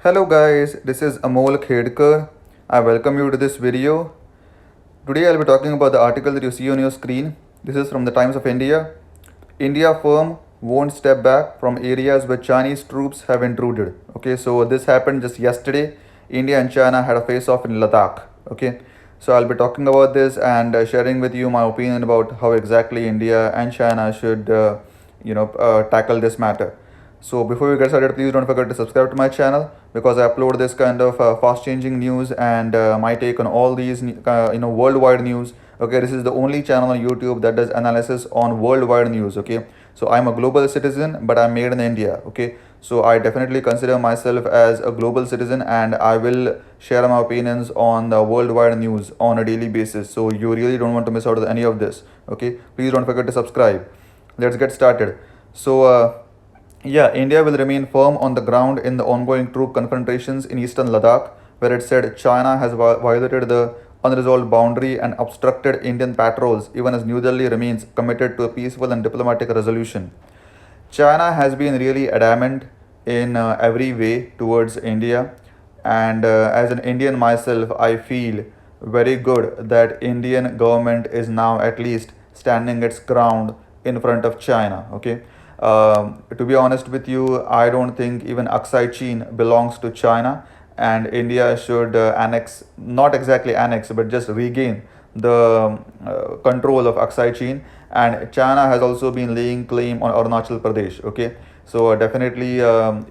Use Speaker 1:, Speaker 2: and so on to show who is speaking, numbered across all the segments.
Speaker 1: Hello guys, this is Amol Khedkar. I welcome you to this video. Today I'll be talking about the article that you see on your screen. This is from the Times of India. India firm won't step back from areas where Chinese troops have intruded. Okay, so this happened just yesterday. India and China had a face-off in Ladakh. Okay, so I'll be talking about this and sharing with you my opinion about how exactly India and China should, tackle this matter. So before we get started, please don't forget to subscribe to my channel because I upload this kind of fast-changing news and my take on all these, worldwide news. Okay, this is the only channel on YouTube that does analysis on worldwide news. Okay, so I'm a global citizen, but I'm made in India. Okay, so I definitely consider myself as a global citizen, and I will share my opinions on the worldwide news on a daily basis. So you really don't want to miss out on any of this. Okay, please don't forget to subscribe. Let's get started. So. Yeah, India will remain firm on the ground in the ongoing troop confrontations in eastern Ladakh, where it said China has violated the unresolved boundary and obstructed Indian patrols, even as New Delhi remains committed to a peaceful and diplomatic resolution. China has been really adamant in every way towards India, and as an Indian myself, I feel very good that Indian government is now at least standing its ground in front of China. Okay, to be honest with you, I don't think even Aksai Chin belongs to China, and India should annex, not exactly annex, but just regain the control of Aksai Chin. And China has also been laying claim on Arunachal Pradesh. Okay, so definitely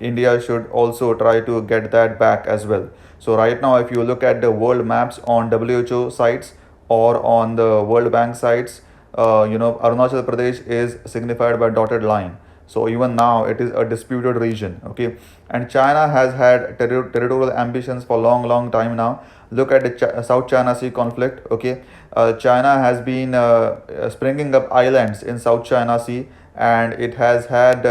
Speaker 1: India should also try to get that back as well. So right now, if you look at the world maps on WHO sites or on the World Bank sites, Arunachal Pradesh is signified by dotted line. So even now it is a disputed region. Okay, and China has had territorial ambitions for long time now. Look at the South China Sea conflict. Okay, China has been springing up islands in South China Sea, and it has had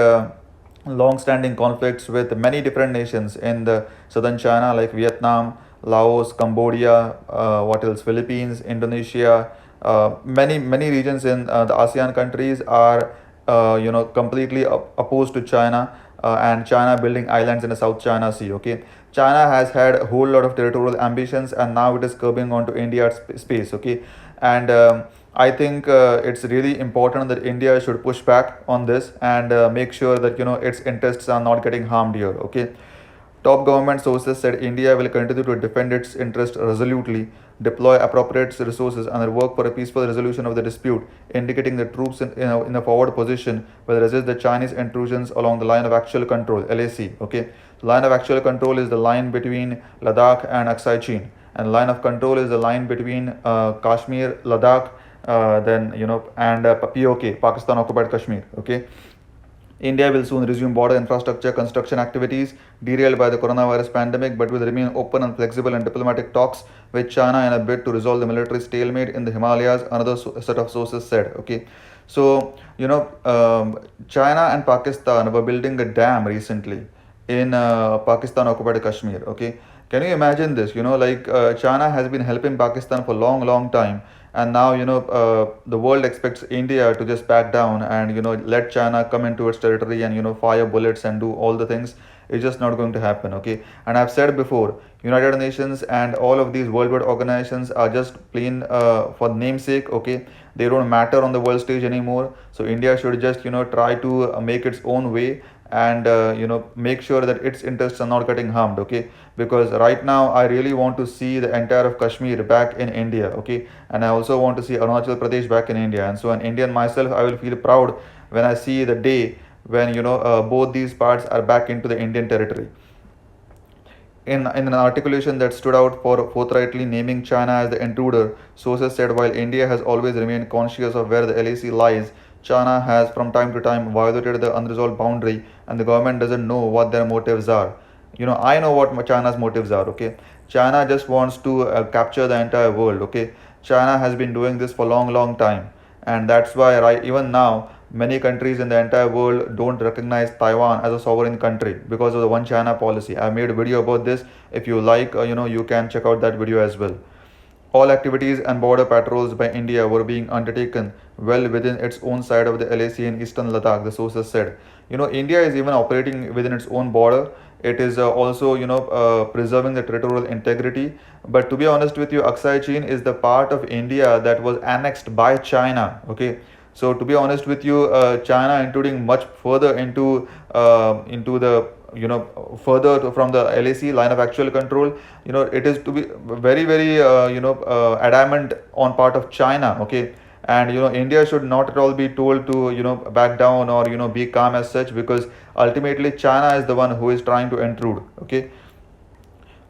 Speaker 1: long-standing conflicts with many different nations in the southern China, like Vietnam, Laos, Cambodia, what else, Philippines, Indonesia. Many regions in the ASEAN countries are completely opposed to China, and China building islands in the South China Sea. Okay, China has had a whole lot of territorial ambitions, and now it is curbing onto India's space. Okay, and I think it's really important that India should push back on this and make sure that its interests are not getting harmed here. Okay, top government sources said India will continue to defend its interests resolutely, deploy appropriate resources, and work for a peaceful resolution of the dispute, indicating the troops in a forward position will resist the Chinese intrusions along the line of actual control (LAC). Okay, line of actual control is the line between Ladakh and Aksai Chin, and line of control is the line between Kashmir, Ladakh, and POK, Pakistan occupied Kashmir. Okay, India will soon resume border infrastructure construction activities derailed by the coronavirus pandemic, but will remain open and flexible in diplomatic talks with China in a bid to resolve the military stalemate in the Himalayas, another set of sources said. Okay, so China and Pakistan were building a dam recently in Pakistan occupied Kashmir. Okay, can you imagine this? China has been helping Pakistan for long time, and now the world expects India to just back down and let China come into its territory and fire bullets and do all the things. It's just not going to happen. Okay, and I've said before, United Nations and all of these worldwide organizations are just plain for namesake. Okay, they don't matter on the world stage anymore. So India should just try to make its own way and make sure that its interests are not getting harmed. Okay, because right now I really want to see the entire of Kashmir back in India. Okay, and I also want to see Arunachal Pradesh back in India, and so an Indian myself, I will feel proud when I see the day when both these parts are back into the Indian territory. In an articulation that stood out for forthrightly naming China as the intruder, sources said while India has always remained conscious of where the LAC lies, China has from time to time violated the unresolved boundary, and the government doesn't know what their motives are. I know what China's motives are. Okay, China just wants to capture the entire world. Okay, China has been doing this for long time, and that's why right even now many countries in the entire world don't recognize Taiwan as a sovereign country because of the one China policy. I made a video about this. If you like, you can check out that video as well. All activities and border patrols by India were being undertaken well within its own side of the LAC in eastern Ladakh, the sources said. India is even operating within its own border. It is also, preserving the territorial integrity. But to be honest with you, Aksai Chin is the part of India that was annexed by China. Okay, so to be honest with you, China intruding much further into the further from the LAC line of actual control. It is to be very very adamant on part of China. Okay, and India should not at all be told to back down or be calm as such, because ultimately China is the one who is trying to intrude. Okay,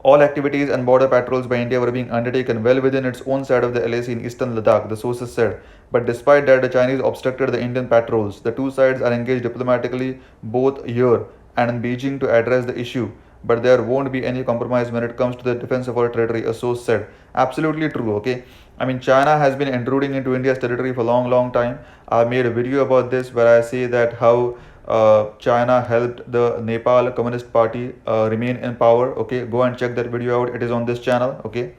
Speaker 1: all activities and border patrols by India were being undertaken well within its own side of the LAC in eastern Ladakh, the sources said. But despite that, the Chinese obstructed the Indian patrols. The two sides are engaged diplomatically both here and in Beijing to address the issue. But there won't be any compromise when it comes to the defense of our territory, a source said. Absolutely true, okay? I mean, China has been intruding into India's territory for a long, long time. I made a video about this where I say that how China helped the Nepal Communist Party remain in power. Okay, go and check that video out. It is on this channel. Okay,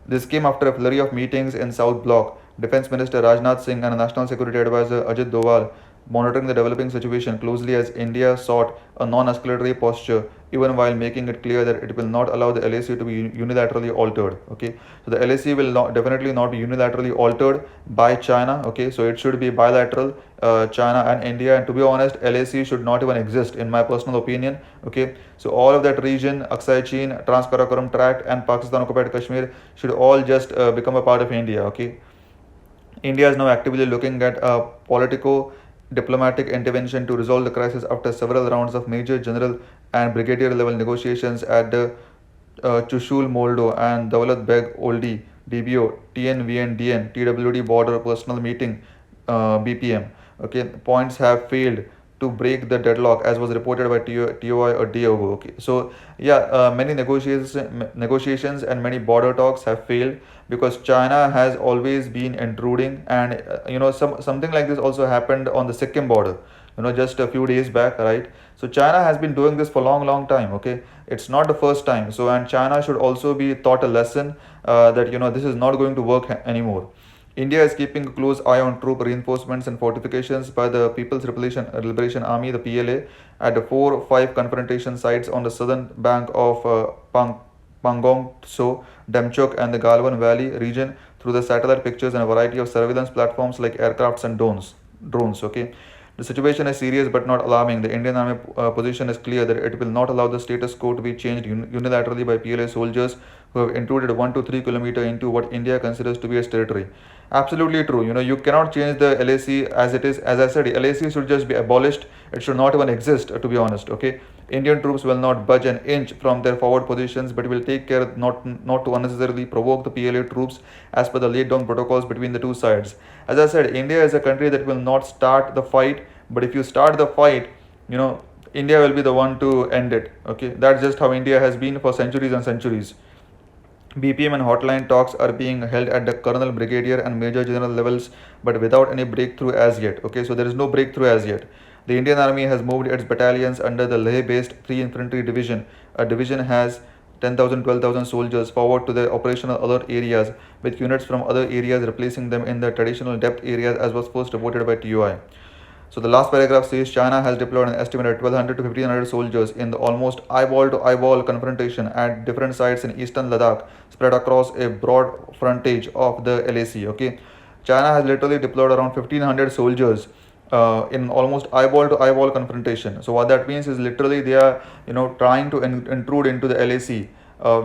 Speaker 1: this came after a flurry of meetings in South Block. Defense Minister Rajnath Singh and National Security Advisor Ajit Doval monitoring the developing situation closely as India sought a non-escalatory posture, even while making it clear that it will not allow the LAC to be unilaterally altered. Okay, so the LAC will definitely not be unilaterally altered by China. Okay, so it should be bilateral, China and India. And to be honest, LAC should not even exist, in my personal opinion. Okay, so all of that region, Aksai Chin, Trans-Karakoram Tract, and Pakistan occupied Kashmir should all just become a part of India. Okay, India is now actively looking at a politico diplomatic intervention to resolve the crisis after several rounds of major general and brigadier level negotiations at the Chushul Moldo and Daulat Beg Oldi DBO TNVN TWD border personal meeting BPM. Okay, points have failed to break the deadlock, as was reported by TOI or Diogo. Okay, so yeah, many negotiations and many border talks have failed because China has always been intruding, and something like this also happened on the Sikkim border. Just a few days back, right? So China has been doing this for long time. Okay, it's not the first time. So, and China should also be taught a lesson that this is not going to work anymore. India is keeping a close eye on troop reinforcements and fortifications by the People's Liberation Army, the PLA, at the 4-5 confrontation sites on the southern bank of Pangong Tso, Demchok, and the Galwan Valley region through the satellite pictures and a variety of surveillance platforms like aircrafts and drones. Okay, the situation is serious but not alarming. The Indian Army position is clear that it will not allow the status quo to be changed unilaterally by PLA soldiers who have intruded 1 to 3 kilometers into what India considers to be its territory. Absolutely true. You cannot change the LAC as it is. As I said, LAC should just be abolished. It should not even exist, to be honest. Okay, Indian troops will not budge an inch from their forward positions, but will take care not to unnecessarily provoke the PLA troops as per the laid down protocols between the two sides. As I said, India is a country that will not start the fight, but if you start the fight, India will be the one to end it. Okay, that's just how India has been for centuries and centuries. BPM and hotline talks are being held at the colonel, brigadier, and major general levels, but without any breakthrough as yet. Okay, so there is no breakthrough as yet. The Indian Army has moved its battalions under the Leh-based 3 Infantry Division. A division has 10,000, 12,000 soldiers forward to the operational alert areas, with units from other areas replacing them in the traditional depth areas, as was first reported by TOI. So the last paragraph says China has deployed an estimated 1,200 to 1,500 soldiers in the almost eyeball-to-eyeball confrontation at different sites in eastern Ladakh, spread across a broad frontage of the LAC. Okay, China has literally deployed around 1,500 soldiers in almost eyeball-to-eyeball confrontation. So what that means is literally they are trying to intrude into the LAC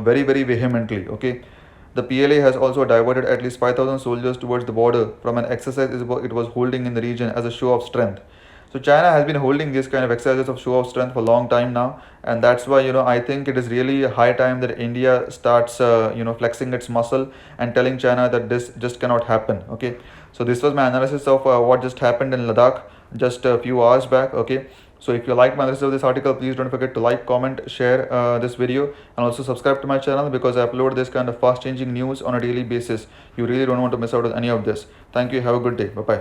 Speaker 1: very very vehemently. Okay. The PLA has also diverted at least 5,000 soldiers towards the border from an exercise it was holding in the region as a show of strength. So China has been holding this kind of exercises of show of strength for a long time now, and that's why I think it is really high time that India starts flexing its muscle and telling China that this just cannot happen. Okay, so this was my analysis of what just happened in Ladakh just a few hours back. Okay, so if you like my analysis of this article, please don't forget to like, comment, share this video, and also subscribe to my channel because I upload this kind of fast changing news on a daily basis. You really don't want to miss out on any of this. Thank you. Have a good day. Bye bye.